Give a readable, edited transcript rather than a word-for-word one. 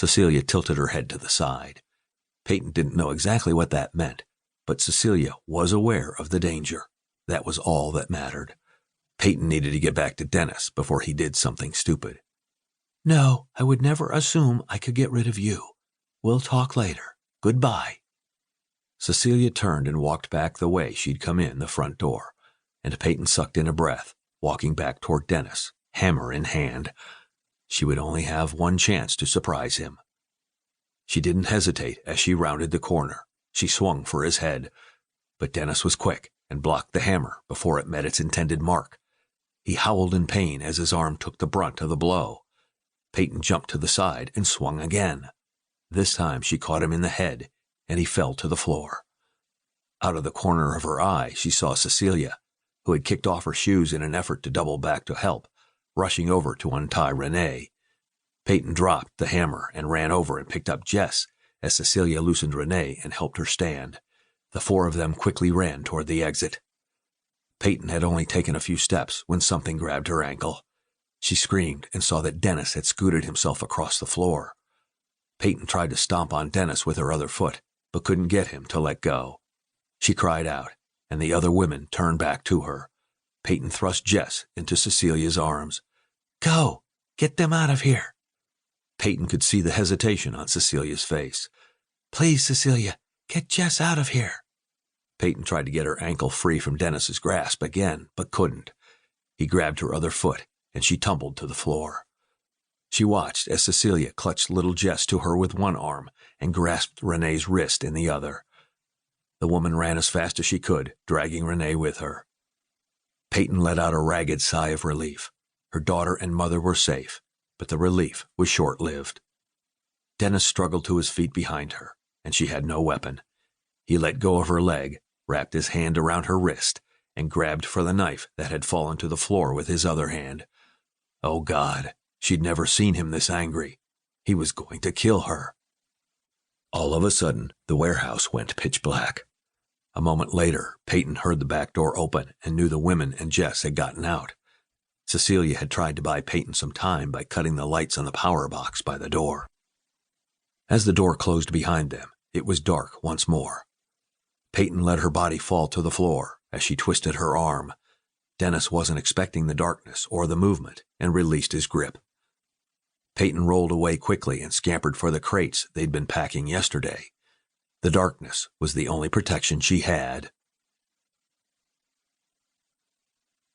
Cecilia tilted her head to the side. Peyton didn't know exactly what that meant, but Cecilia was aware of the danger. That was all that mattered. Peyton needed to get back to Dennis before he did something stupid. No, I would never assume I could get rid of you. We'll talk later. Goodbye. Cecilia turned and walked back the way she'd come in the front door, and Peyton sucked in a breath, walking back toward Dennis, hammer in hand. She would only have one chance to surprise him. She didn't hesitate as she rounded the corner. She swung for his head, but Dennis was quick and blocked the hammer before it met its intended mark. He howled in pain as his arm took the brunt of the blow. Peyton jumped to the side and swung again. This time she caught him in the head, and he fell to the floor. Out of the corner of her eye, she saw Cecilia, who had kicked off her shoes in an effort to double back to help, rushing over to untie Renee. Peyton dropped the hammer and ran over and picked up Jess as Cecilia loosened Renee and helped her stand. The four of them quickly ran toward the exit. Peyton had only taken a few steps when something grabbed her ankle. She screamed and saw that Dennis had scooted himself across the floor. Peyton tried to stomp on Dennis with her other foot, but couldn't get him to let go. She cried out, and the other women turned back to her. Peyton thrust Jess into Cecilia's arms. Go! Get them out of here! Peyton could see the hesitation on Cecilia's face. Please, Cecilia, get Jess out of here. Peyton tried to get her ankle free from Dennis's grasp again, but couldn't. He grabbed her other foot, and she tumbled to the floor. She watched as Cecilia clutched little Jess to her with one arm and grasped Renee's wrist in the other. The woman ran as fast as she could, dragging Renee with her. Peyton let out a ragged sigh of relief. Her daughter and mother were safe, but the relief was short-lived. Dennis struggled to his feet behind her, and she had no weapon. He let go of her leg, wrapped his hand around her wrist, and grabbed for the knife that had fallen to the floor with his other hand. Oh, God, she'd never seen him this angry. He was going to kill her. All of a sudden, the warehouse went pitch black. A moment later, Peyton heard the back door open and knew the women and Jess had gotten out. Cecilia had tried to buy Peyton some time by cutting the lights on the power box by the door. As the door closed behind them, it was dark once more. Peyton let her body fall to the floor as she twisted her arm. Dennis wasn't expecting the darkness or the movement and released his grip. Peyton rolled away quickly and scampered for the crates they'd been packing yesterday. The darkness was the only protection she had.